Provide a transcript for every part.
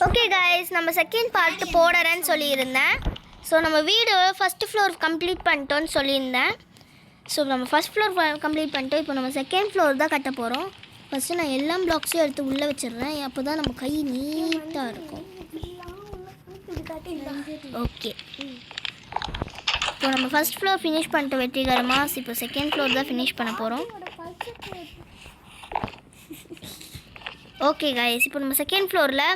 Okay guys நம்ம second part போடுறேன்னு சொல்லியிருந்தேன். ஸோ நம்ம வீடு ஃபர்ஸ்ட் ஃப்ளோர் கம்ப்ளீட் பண்ணிட்டோன்னு சொல்லியிருந்தேன். ஸோ நம்ம ஃபர்ஸ்ட் ஃப்ளோர் கம்ப்ளீட் பண்ணிட்டோம். இப்போ நம்ம செகண்ட் ஃப்ளோர் தான் கட்ட போகிறோம். ஃபஸ்ட்டு நான் எல்லா பிளாக்ஸையும் எடுத்து உள்ளே வச்சிடுறேன். அப்போ தான் நம்ம கை நீட்டாக இருக்கும். ஓகே, இப்போ நம்ம ஃபர்ஸ்ட் ஃப்ளோர் ஃபினிஷ் பண்ணிட்டு வெற்றிகரமாக இப்போ செகண்ட் ஃப்ளோர் தான் ஃபினிஷ் பண்ண போகிறோம். ஓகே गाइस, இப்போ நம்ம செகண்ட் ஃப்ளோரில்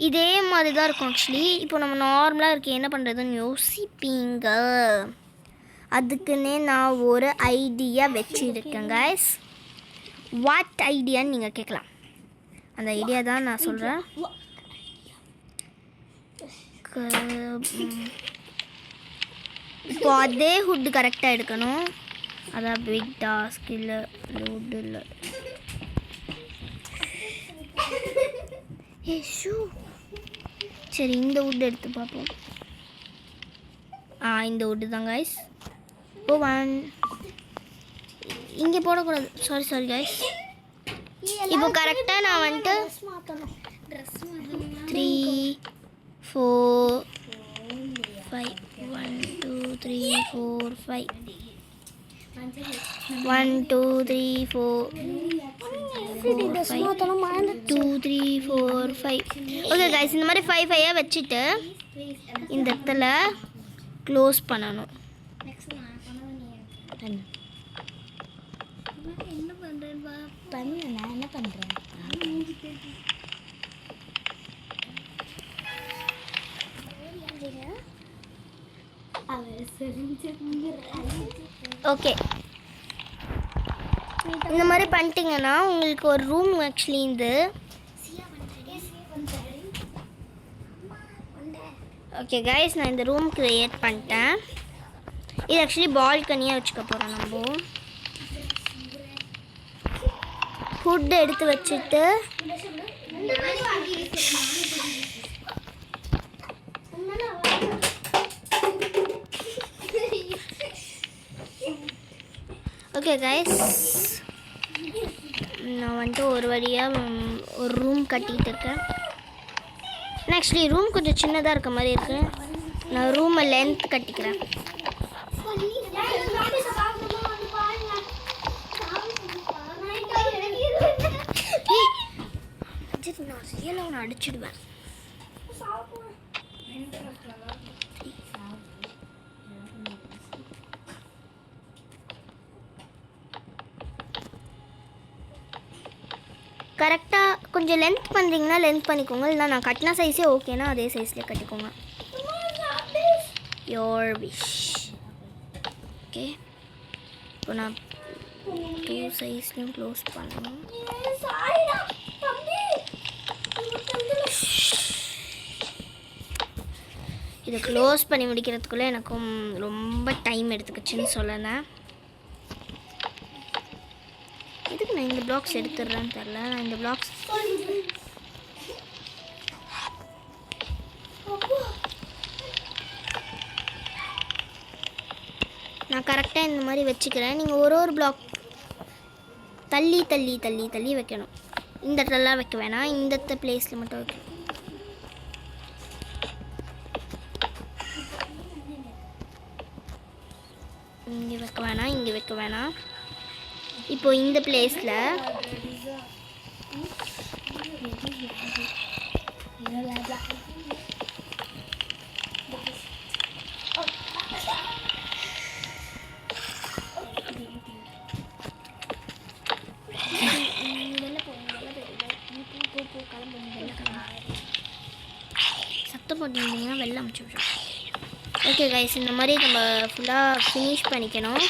இதே மாதிரி தான் இருக்கும். ஆக்சுவலி இப்போ நம்ம நார்மலாக இருக்க என்ன பண்ணுறதுன்னு யோசிப்பீங்க. அதுக்குன்னே நான் ஒரு ஐடியா வச்சுருக்கேன் गाइस. வாட் ஐடியான்னு நீங்கள் கேட்கலாம். அந்த ஐடியா தான் நான் சொல்கிறேன். இப்போ அதே ஹுட்டு கரெக்டாக எடுக்கணும். அதான் பிக் டாஸ்க். இல்லை ஹுட்டு இல்லை. ஷூ சரி, இந்த வுட் எடுத்து பார்ப்போம். இந்த வுட்டு தான் गाइस. ஓ இங்கே போடக்கூடாது. Sorry guys. இப்போ கரெக்டாக நான் வந்துட்டு 3 4 5 1 2 3 4 5 1 2 3 4 2 3 4 5. ஓகே गाइस, இந்த மாதிரி 5 5 வச்சுட்டு இந்த இடத்துல க்ளோஸ் பண்ணணும். என்ன பண்ணுறேன் ஓகே, இந்த மாதிரி பண்ணிட்டீங்கன்னா உங்களுக்கு ஒரு ரூம் ஆக்சுவலி இது. ஓகே गाइस, நான் இந்த ரூம் க்ரியேட் பண்ணிட்டேன். இது ஆக்சுவலி பால்கனியாக வச்சுக்க போகிறோம். நம்ம ஃபுட் எடுத்து வச்சுட்டு ஓகே गाइस, நான் வந்துட்டு ஒரு வழியாக ஒரு ரூம் கட்டிகிட்டு இருக்கேன். ஆக்சுவலி ரூம் கொஞ்சம் சின்னதாக இருக்க மாதிரி இருக்குது. நான் ரூமை லென்த் கட்டிக்கிறேன். நான் ரியலாக ஒன்று அடிச்சிடுவேன். கரெக்டாக கொஞ்சம் லென்த் பண்ணுறீங்கன்னா லென்த் பண்ணிக்கோங்க. இல்லை நான் கட்டின சைஸே ஓகேனா அதே சைஸ்லேயே கட்டிக்கோங்க. Your wish. ஓகே, இப்போ நான் 2 சைஸ்லையும் க்ளோஸ் பண்ணணும். இதை க்ளோஸ் பண்ணி முடிக்கிறதுக்குள்ளே எனக்கும் ரொம்ப டைம் எடுத்துக்கிச்சுன்னு சொல்லலை. இதுக்கு நான் இந்த பிளாக்ஸ் எடுத்துடுறேன்னு தெரில. நான் இந்த பிளாக்ஸ் நான் கரெக்டாக இந்த மாதிரி வச்சுக்கிறேன். நீங்கள் ஒரு பிளாக் தள்ளி தள்ளி தள்ளி தள்ளி வைக்கணும். இந்த இடத்துலலாம் வைக்க வேணாம், இந்த பிளேஸில் மட்டும் வைக்கணும். இங்கே வைக்க வேணாம், இங்கே வைக்க வேணாம். இப்போ இந்த பிளேஸில் சத்தம் போட்டிருந்தீங்கன்னா வெள்ளம் அமுச்சு விட்றோம். ஓகே गाइस, இந்த மாதிரி நம்ம ஃபுல்லாக ஃபினிஷ் பண்ணிக்கணும்.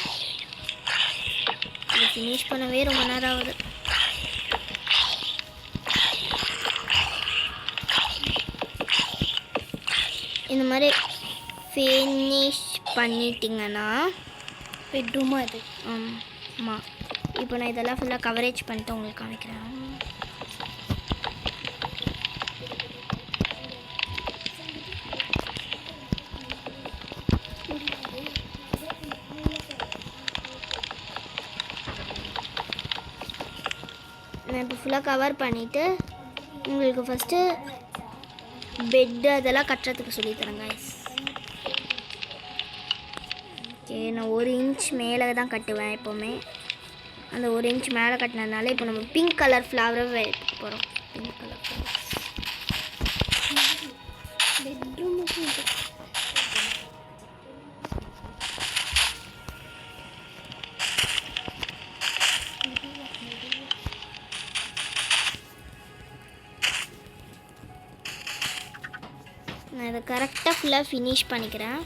இது ஃபினிஷ் பண்ணவே ரொம்ப நேரம் ஆகுது. இந்த மாதிரி ஃபினிஷ் பண்ணிட்டீங்கன்னா பெட்ரூமாக இது. ஆமாம், இப்போ நான் இதெல்லாம் ஃபுல்லாக கவரேஜ் பண்ணிட்டு உங்களுக்கு காமிக்கிறேன். நான் இப்போ ஃபுல்லாக கவர் பண்ணிவிட்டு உங்களுக்கு ஃபஸ்ட்டு பெட்டு அதெல்லாம் கட்டுறதுக்கு சொல்லித்தரேன் கைஸ். ஓகே, நான் 1 இன்ச் மேலே தான் கட்டுவேன் எப்போவுமே. அந்த 1 இன்ச் மேலே கட்டினதுனால இப்போ நம்ம பிங்க் கலர் ஃப்ளவரை வைக்க போகிறோம். பிங்க் கலர் ஃப்ளவர் நான் இதை கரெக்டாக ஃபுல்லாக ஃபினிஷ் பண்ணிக்கிறேன்.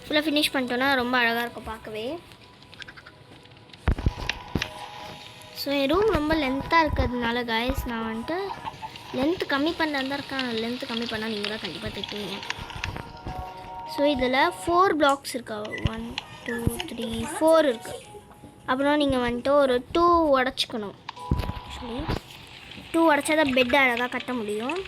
ஃபுல்லாக ஃபினிஷ் பண்ணிட்டோன்னா ரொம்ப அழகாக இருக்கும் பார்க்கவே. ஸோ என் ரூம் ரொம்ப லென்த்தாக இருக்கிறதுனால கைஸ் நான் வந்துட்டு லென்த்து கம்மி பண்ணால் தான் இருக்கேன். லென்த்து கம்மி பண்ணால் நீங்கள் தான் கண்டிப்பாக தைக்குவீங்க. ஸோ இதில் 4 பிளாக்ஸ் இருக்கா, 1 2 3 4 இருக்குது. அப்புறம் நீங்கள் வந்துட்டு ஒரு 2 உடச்சிக்கணும். ஆக்சுவலி 2 உடச்சா தான் பெட் அழகாக கட்ட முடியும்.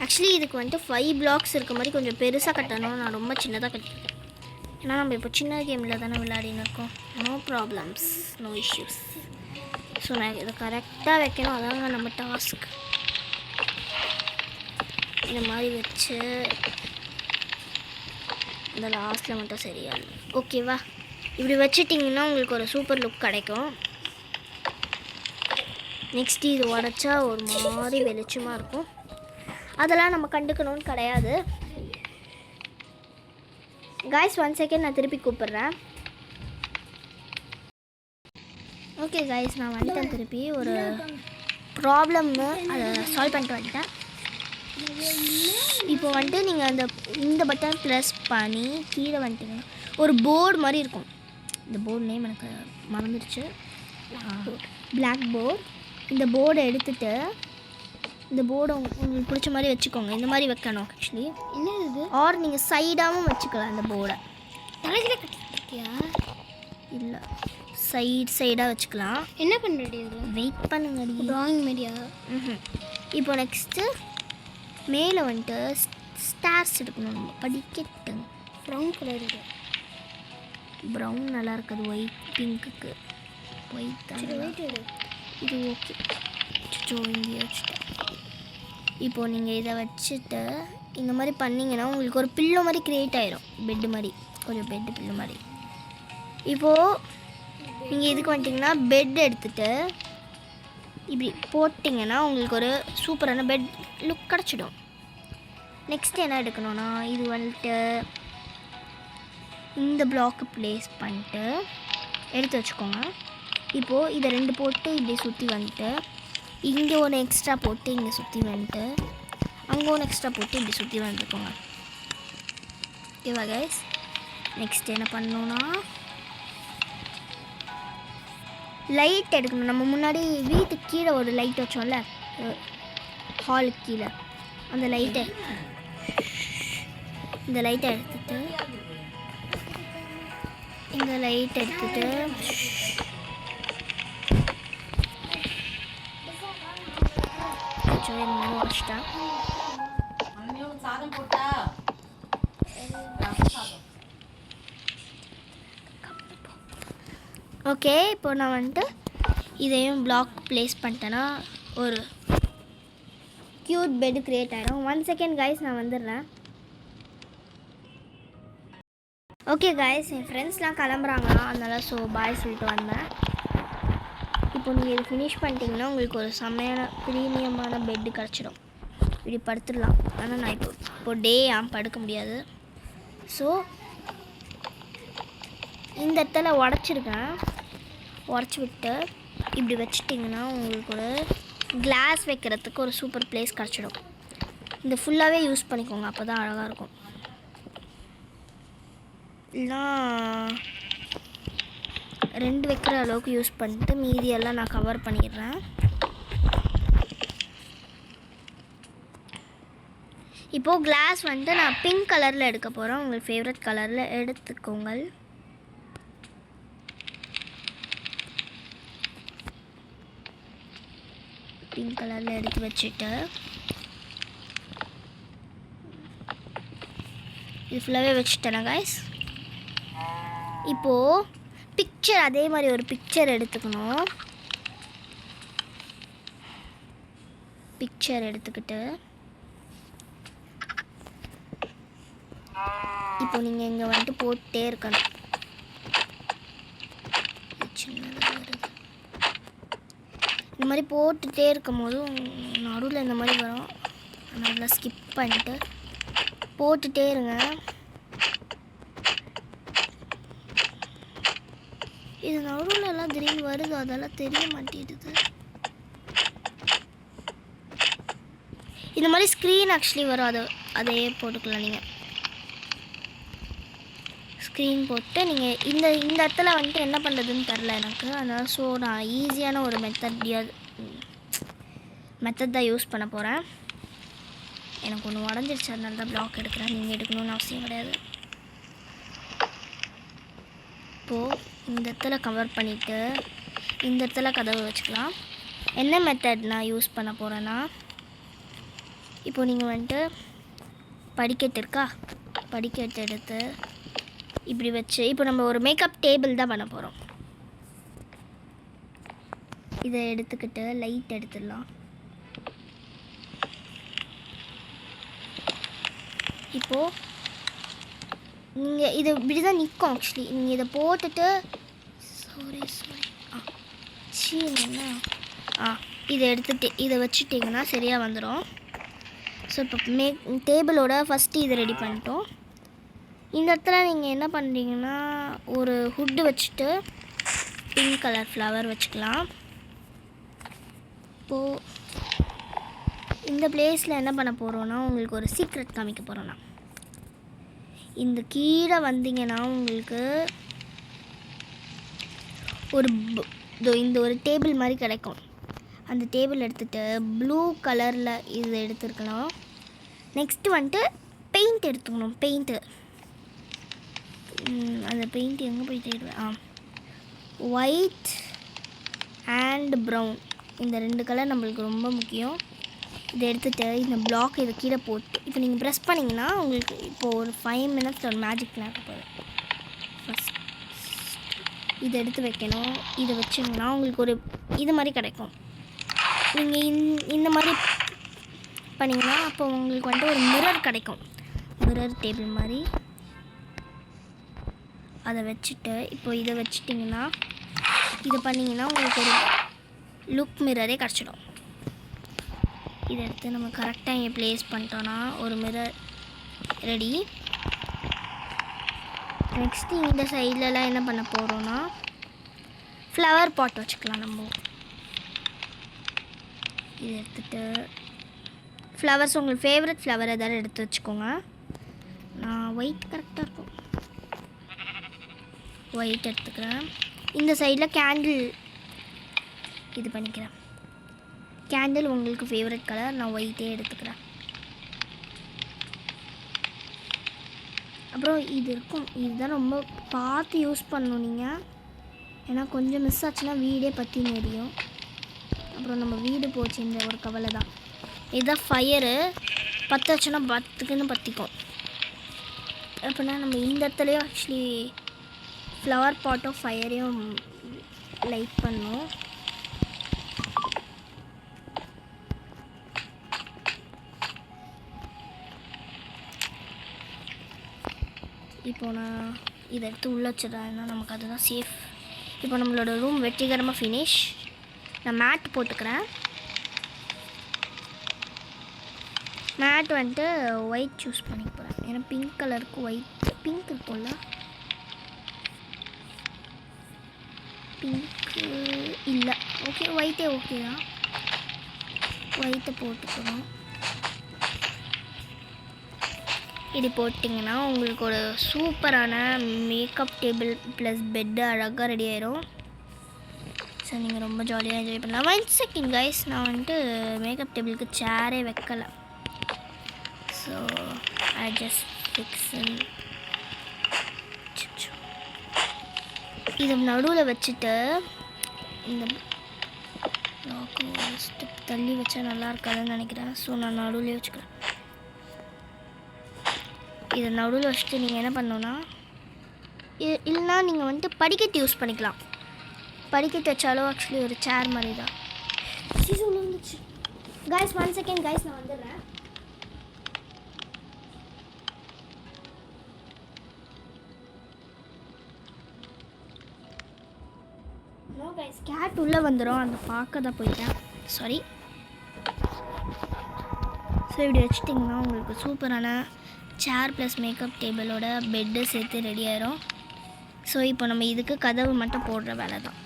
ஆக்சுவலி இதுக்கு வந்துட்டு 5 பிளாக்ஸ் இருக்க மாதிரி கொஞ்சம் பெருசாக கட்டணும். நான் ரொம்ப சின்னதாக கட்டிருக்கேன். ஏன்னா நம்ம இப்போ சின்ன கேமில் தானே விளையாடின்னு இருக்கோம். No problems, no issues. So நான் இதை கரெக்டாக வைக்கணும், அதாங்க நம்ம டாஸ்க். இந்த மாதிரி வச்சு இந்த லாஸ்ட்டில் மட்டும் சரியா ஓகேவா? இப்படி வச்சிட்டிங்கன்னா உங்களுக்கு ஒரு சூப்பர் லுக் கிடைக்கும். நெக்ஸ்ட் இது உடச்சா ஒரு மாதிரி வெளிச்சமாக இருக்கும். அதெல்லாம் நம்ம கண்டுக்கணும்னு கிடையாது. கைஸ் 1 செகண்ட், நான் திருப்பி கூப்பிட்றேன். ஓகே கைஸ், நான் வந்துட்டேன். திருப்பி ஒரு ப்ராப்ளம்னு அதை சால்வ் பண்ணிட்டு வந்துட்டேன். இப்போ வந்துட்டு நீங்கள் இந்த பட்டன் ப்ரெஸ் பண்ணி கீழே வந்துட்டிங்கன்னா ஒரு போர்டு மாதிரி இருக்கும். இந்த போர்டு நேம் எனக்கு மறந்துடுச்சு. Black board. இந்த போர்டை எடுத்துகிட்டு இந்த போர்டை உங்களுக்கு பிடிச்ச மாதிரி வச்சுக்கோங்க. இந்த மாதிரி வைக்கணும் ஆக்சுவலி. என்ன இது? ஆர் நீங்கள் சைடாகவும் வச்சுக்கலாம். இந்த போர்டை தலையில கட்டியா? இல்லை, சைடாக வச்சுக்கலாம். என்ன பண்ணுறது? இதில் வெயிட் பண்ணுங்கடி. ட்ராயிங் மாதிரியா? இப்போ நெக்ஸ்ட்டு மேலே வந்துட்டு ஸ்டார்ஸ் எடுக்கணும். நம்ம படிக்கட்டு ப்ரௌன் கலர். ப்ரௌன் நல்லா இருக்குது. ஒயிட் பிங்க்குக்கு ஒயிட் தான். இது ஓகே. இங்கே வச்சுட்டேன். இப்போது நீங்கள் இதை வச்சுட்டு இந்த மாதிரி பண்ணிங்கன்னா உங்களுக்கு ஒரு பில்லோ மாதிரி க்ரியேட் ஆகிடும். பெட்டு மாதிரி, கொஞ்சம் பெட்டு பில்லோ மாதிரி. இப்போது நீங்கள் இதுக்கு வந்துட்டிங்கன்னா பெட் எடுத்துகிட்டு இப்படி போட்டிங்கன்னா உங்களுக்கு ஒரு சூப்பரான பெட் லுக் கிடச்சிடும். நெக்ஸ்ட் என்ன எடுக்கணும்னா இது வந்துட்டு இந்த பிளாக்கு ப்ளேஸ் பண்ணிட்டு எடுத்து வச்சுக்கோங்க. இப்போது இதை 2 போட்டு இப்படி சுற்றி வந்துட்டு இங்கே ஒன்று எக்ஸ்ட்ரா போட்டு இங்கே சுற்றி வந்துட்டு அங்கே ஒன்று எக்ஸ்ட்ரா போட்டு இப்படி சுற்றி வந்துக்கோங்க. ஓகேவா கைஸ்? நெக்ஸ்ட் என்ன பண்ணணுன்னா லைட் எடுக்கணும். நம்ம முன்னாடி வீட்டுக்கு கீழே ஒரு லைட் வச்சோம்ல, ஹாலுக்கு கீழே, அந்த லைட்டை இந்த லைட்டை எடுத்துகிட்டு இந்த லைட் எடுத்துகிட்டு வச்சுட்டேன். ஓகே, இப்போ நான் வந்துட்டு இதையும் பிளாக் ப்ளேஸ் பண்ணிட்டேன்னா ஒரு க்யூட் பெட் க்ரியேட் ஆகிடும். 1 செகண்ட் கைஸ், நான் வந்துடுறேன். ஓகே கைஸ், என் ஃப்ரெண்ட்ஸ்லாம் கிளம்புறாங்க, அதனால் ஸோ பாய் சொல்லிட்டு வந்தேன். இப்போ நீங்கள் இது ஃபினிஷ் பண்ணிட்டீங்கன்னா உங்களுக்கு ஒரு செம்மையான ப்ரீமியமான பெட்டு கிடச்சிடும். இப்படி படுத்துடலாம். ஆனால் நான் இப்போ டே படுக்க முடியாது. ஸோ இந்த இடத்துல உடச்சிருக்கேன். உடச்சி விட்டு இப்படி வச்சிட்டிங்கன்னா உங்களுக்கு ஒரு கிளாஸ் வைக்கிறதுக்கு ஒரு சூப்பர் ப்ளேஸ் கிடச்சிடும். இந்த ஃபுல்லாகவே யூஸ் பண்ணிக்கோங்க, அப்போ தான் அழகாக இருக்கும். இல்லைனா 2 வைக்கிற அளவுக்கு யூஸ் பண்ணிட்டு மீதியெல்லாம் நான் கவர் பண்ணிடுறேன். இப்போது கிளாஸ் வந்துட்டு நான் பிங்க் கலரில் எடுக்க போகிறேன். உங்களுக்கு ஃபேவரட் கலரில் எடுத்துக்கோங்க. பிங்க் கலரில் எடுத்து வச்சுட்டு இது ஃபுல்லாகவே வச்சுட்டேனா கைஸ்? இப்போது பிக்சர் அதே மாதிரி ஒரு பிக்சர் எடுத்துக்கணும். பிக்சர் எடுத்துக்கிட்டு இப்போ நீங்கள் இங்கே வந்துட்டு போட்டே இருக்கணும். சின்னதாக வருது. இந்த மாதிரி போட்டுகிட்டே இருக்கும் போதும் நடுவில் இந்த மாதிரி வரும். நல்லா ஸ்கிப் பண்ணிட்டு போட்டுகிட்டே இருங்க. இது நடுவில் எல்லாம் திடீர்னு வருது, அதெல்லாம் தெரிய மாட்டேங்குது. இந்த மாதிரி ஸ்க்ரீன் ஆக்சுவலி வரும், அதையே போட்டுக்கலாம். நீங்கள் ஸ்க்ரீன் போட்டு நீங்கள் இந்த இடத்துல வந்துட்டு என்ன பண்ணுறதுன்னு தெரில எனக்கு. அதனால் ஸோ நான் ஈஸியான ஒரு மெத்தட் தான் யூஸ் பண்ண போகிறேன். எனக்கு ஒன்று உடஞ்சிருச்சு, அதனால தான் பிளாக் எடுக்கிறேன். நீங்கள் எடுக்கணும்னு அவசியம் கிடையாது. இப்போது இந்த இடத்துல கவர் பண்ணிவிட்டு இந்த இடத்துல கதவு வச்சுக்கலாம். என்ன மெத்தட் நான் யூஸ் பண்ண போகிறேன்னா, இப்போது நீங்கள் வந்துட்டு படிக்கட்டு இருக்கா, படிக்கட்டு எடுத்து இப்படி வச்சு இப்போ நம்ம ஒரு மேக்கப் டேபிள் தான் பண்ண போகிறோம். இதை எடுத்துக்கிட்டு லைட் எடுத்துடலாம். இப்போது நீங்கள் இது இப்படி தான் நிற்கும். ஆக்சுவலி நீங்கள் இதை போட்டுட்டு இதை எடுத்துட்டு இதை வச்சுட்டிங்கன்னா சரியாக வந்துடும். ஸோ இப்போ டேபிளோட ஃபஸ்ட்டு இதை ரெடி பண்ணிட்டோம். இந்த இடத்துல நீங்கள் என்ன பண்ணுறீங்கன்னா, ஒரு ஹுட்டு வச்சுட்டு பிங்க் கலர் ஃப்ளவர் வச்சுக்கலாம். இப்போது இந்த பிளேஸில் என்ன பண்ண போகிறோன்னா, உங்களுக்கு ஒரு சீக்ரெட் காமிக்க போகிறோன்னா, இந்த கீழே வந்தீங்கன்னா உங்களுக்கு இந்த ஒரு டேபிள் மாதிரி கிடைக்கும். அந்த டேபிள் எடுத்துகிட்டு ப்ளூ கலரில் இது எடுத்துருக்கலாம். நெக்ஸ்ட்டு வந்துட்டு பெயிண்ட் எடுத்துக்கணும். அந்த பெயிண்ட் எங்கே போய் தேடுவேன், ஒயிட் அண்ட் ப்ரௌன், இந்த 2 கலர் நம்மளுக்கு ரொம்ப முக்கியம். இதை எடுத்துகிட்டு இந்த பிளாக் இதை கீழே போட்டு இப்போ நீங்கள் ப்ரெஸ் பண்ணிங்கன்னா உங்களுக்கு இப்போது ஒரு 5 minutes ஒரு மேஜிக் நடக்க போகுது. ஃபஸ்ட் இதை எடுத்து வைக்கணும். இதை வச்சிங்கன்னா உங்களுக்கு ஒரு இது மாதிரி கிடைக்கும். நீங்கள் இந்த மாதிரி பண்ணிங்கன்னா அப்போ உங்களுக்கு வந்துட்டு ஒரு மிரர் கிடைக்கும். மிரர் டேபிள் மாதிரி அதை வச்சுட்டு இப்போ இதை வச்சிட்டிங்கன்னா, இதை பண்ணிங்கன்னா உங்களுக்கு ஒரு லுக் மிரரே கிடச்சிடும். இதை எடுத்து நம்ம கரெக்டாக இங்கே ப்ளேஸ் பண்ணிட்டோன்னா ஒரு மிரர் ரெடி. நெக்ஸ்ட்டு இந்த சைட்லலாம் என்ன பண்ண போகிறோன்னா, ஃப்ளவர் பாட் வச்சுக்கலாம். நம்ம இதை எடுத்துகிட்டு ஃப்ளவர்ஸ் உங்களுக்கு ஃபேவரட் ஃப்ளவர் எதாவது எடுத்து வச்சுக்கோங்க. நான் ஒயிட் கரெக்டாக இருக்கும், ஒயிட் எடுத்துக்கிறேன். இந்த சைடில் கேண்டில் இது பண்ணிக்கிறேன். கேண்டில் உங்களுக்கு ஃபேவரட் கலர், நான் ஒயிட்டே எடுத்துக்கிறேன். அப்புறம் இது இருக்கும், இதுதான் ரொம்ப பார்த்து யூஸ் பண்ணணும் நீங்கள். ஏன்னா கொஞ்சம் மிஸ் ஆச்சுன்னா வீடே பற்றி நெறியும். அப்புறம் நம்ம வீடு போச்சு இந்த ஒரு கவலை தான். இதுதான் ஃபயரு, பற்ற வச்சோன்னா பத்துக்குன்னு பற்றிக்கும். அப்படின்னா நம்ம இந்த இடத்துலையும் ஆக்சுவலி ஃப்ளவர் பாட்டும் ஃபயரையும் லைட் பண்ணோம். இப்போ நான் இதை எடுத்து உள்ளே வச்சிடறேன், நமக்கு அதுதான் சேஃப். இப்போ நம்மளோட ரூம் வெற்றிகரமாக ஃபினிஷ். நான் மேட் போட்டுக்கிறேன். மேட் வந்துட்டு ஒயிட் சூஸ் பண்ணிக்க போகிறேன். ஏன்னா பிங்க் கலருக்கு பிங்க் இருக்கும்ல, பிங்க்கு இல்லை, ஓகே ஒயிட்டே ஓகே தான். ஒயிட்டை போட்டுக்கணும். இது போட்டிங்கன்னா உங்களுக்கு ஒரு சூப்பரான மேக்கப் டேபிள் ப்ளஸ் பெட்டு அழகாக ரெடி ஆயிரும். ஸோ நீங்கள் ரொம்ப ஜாலியாக என்ஜாய் பண்ணலாம். 1 second கைஸ், நான் வந்துட்டு மேக்கப் டேபிளுக்கு சேரே வைக்கலை. So I just fixing. இதை நடுவில் வச்சுட்டு இந்த லாக்கு ஒரு ஸ்டெப் தள்ளி வச்சா நல்லா இருக்காதுன்னு நினைக்கிறேன். ஸோ நான் நடுவில் வச்சுக்கிறேன். இதை நடுவில் வச்சுட்டு நீங்கள் என்ன பண்ணணுன்னா, இல்லைனா நீங்கள் வந்துட்டு படிக்கட்டு யூஸ் பண்ணிக்கலாம். படிக்கட்டு வச்சாலும் ஆக்சுவலி ஒரு சேர் மாதிரி தான். சீசன் வந்துச்சு. கைஸ் 1 செகண்ட் கைஸ், நான் வந்துடுறேன். நோ கைஸ், கேட் உள்ளே வந்துடும், அந்த பார்க்க தான் போயிட்டேன், சாரி. ஸோ இப்படி வச்சுட்டிங்கன்னா உங்களுக்கு சூப்பரான சேர் ப்ளஸ் மேக்கப் டேபிளோட பெட்டு சேர்த்து ரெடி ஆயிரும். ஸோ இப்போ நம்ம இதுக்கு கதவு மட்டும் போடுற வேலை தான்.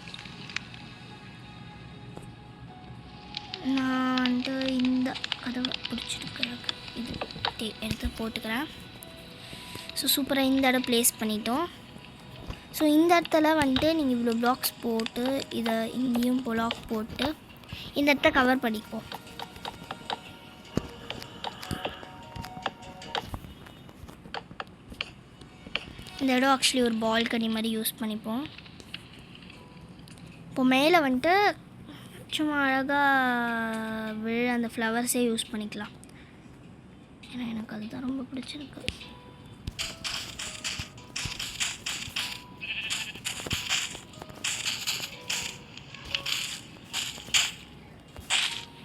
நான் வந்து இந்த கதவை பிடிச்சிருக்கிறதுக்கு இது எடுத்து போட்டுக்கிறேன். ஸோ சூப்பராக இந்த இடம் ப்ளேஸ் பண்ணிட்டோம். ஸோ இந்த இடத்துல வந்துட்டு நீங்கள் இவ்வளோ பிளாக்ஸ் போட்டு இதை இங்கேயும் பிளாக் போட்டு இந்த இடத்த கவர் பண்ணிப்போம். இந்த இடம் ஆக்சுவலி ஒரு பால்கனி மாதிரி யூஸ் பண்ணிப்போம். இப்போ மேலே வந்துட்டு சும்மா அழகாக விழ அந்த ஃப்ளவர்ஸே யூஸ் பண்ணிக்கலாம். ஏன்னா எனக்கு அதுதான் ரொம்ப பிடிச்சிருக்கு.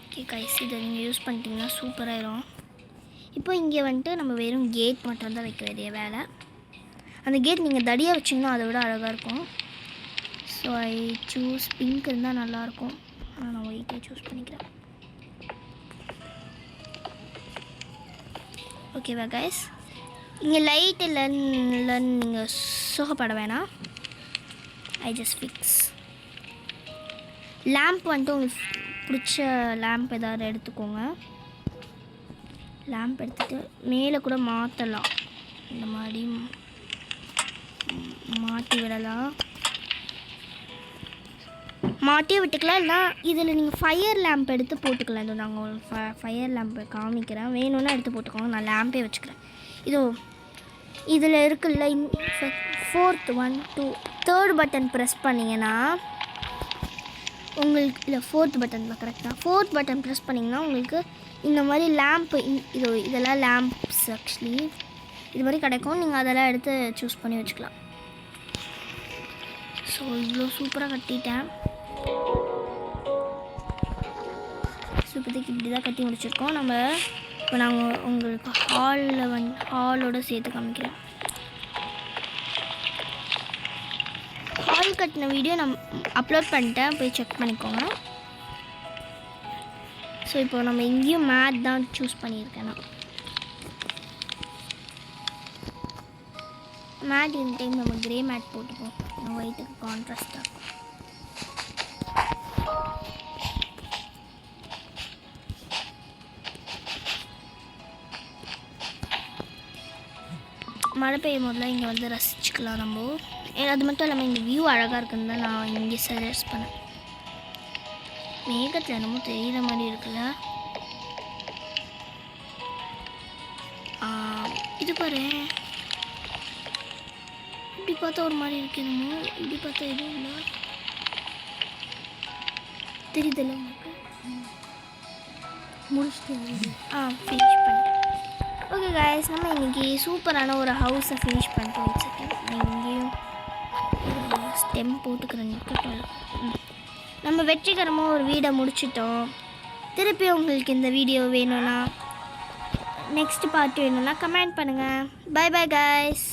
ஓகே கைஸ், இதை நீங்கள் யூஸ் பண்ணிட்டீங்கன்னா சூப்பராகிடும். இப்போ இங்கே வந்துட்டு நம்ம வெறும் கேட் மட்டும் தான் வைக்க வேண்டிய வேலை. அந்த கேட் நீங்கள் தடியாக வச்சிங்கன்னா அதை விட அழகாக இருக்கும். ஸோ ஐ சூஸ் பிங்க் இருந்தால் நல்லாயிருக்கும். ஆனால் நான் ஒயிட்டே சூஸ் பண்ணிக்கிறேன். ஓகேவா கைஸ், இங்கே லைட் இல்லைன்னு நீங்கள் சுகப்பட வேணாம். I just fix. லேம்ப் வந்துட்டு உங்களுக்கு பிடிச்ச லேம்ப் எதாவது எடுத்துக்கோங்க. லேம்ப் எடுத்துகிட்டு மேலே கூட மாற்றலாம், இந்த மாதிரி மாட்டி விடலாம், மாட்டியே விட்டுக்கலாம். இல்லை இதில் நீங்கள் ஃபயர் லேம்ப் எடுத்து போட்டுக்கலாம். இது நாங்கள் ஒரு ஃபயர் லேம்பை காமிக்கிறேன், வேணும்னா எடுத்து போட்டுக்கோங்க. நான் லேம்பே வச்சுக்கிறேன். இதோ இதில் இருக்குல்ல, 4th 1 2 3rd பட்டன் ப்ரெஸ் பண்ணிங்கன்னா உங்களுக்கு, இல்லை 4th பட்டன் தான் கரெக்டாக, 4th பட்டன் ப்ரெஸ் பண்ணிங்கன்னா உங்களுக்கு இந்த மாதிரி லேம்ப்பு இதெல்லாம் லேம்ப்ஸ் ஆக்சுவலி இது மாதிரி கிடைக்கும். நீங்கள் அதெல்லாம் எடுத்து சூஸ் பண்ணி வச்சுக்கலாம். ஸோ இவ்வளோ சூப்பராக கட்டிட்டேன். ஸோ இப்போதைக்கு இப்படி தான் கட்டி முடிச்சிருக்கோம். நம்ம இப்போ நாங்கள் உங்களுக்கு ஹாலோடு சேர்த்து காமிக்கிறேன். ஹால் கட்டின வீடியோ நான் அப்லோட் பண்ணிட்டேன், போய் செக் பண்ணிக்கோங்க. ஸோ இப்போ நம்ம இங்கேயும் மேட் தான் சூஸ் பண்ணியிருக்கேன். நான் மேட் இந்த டைம் நம்ம கிரே மேட் போட்டுப்போம், ஒயிட்டுக்கு கான்ட்ராஸ்டாக இருக்கும். மழை பெய்யும் போதெல்லாம் இங்கே வந்து ரசிச்சுக்கலாம் நம்ம. அது மட்டும் இல்லாமல் இந்த வியூ அழகாக இருக்குன்னு தான் நான் இங்கே சஜஸ்ட் பண்ணேன். மேகத்தில் என்னமோ தெரிகிற மாதிரி இருக்குல்ல. இது பாரு, இப்படி பார்த்தா ஒரு மாதிரி இருக்கணுமோ, இப்படி பார்த்தா எதுவும் இல்லை, தெரியுதுல்ல உங்களுக்கு. முடிச்சுட்டு ஃபினிஷ் பண்ணிட்டேன். ஓகே கைஸ், நம்ம இன்றைக்கி சூப்பரான ஒரு ஹவுஸை ஃபினிஷ் பண்ணிட்டு வச்சுருக்கேன். இங்கேயும் ஸ்டெம் போட்டுக்கிறேன். நம்ம வெற்றிகரமாக ஒரு வீடை முடிச்சிட்டோம். திருப்பி உங்களுக்கு இந்த வீடியோ வேணும்னா, நெக்ஸ்ட் பார்ட் வேணும்னா கமெண்ட் பண்ணுங்கள். Bye bye guys.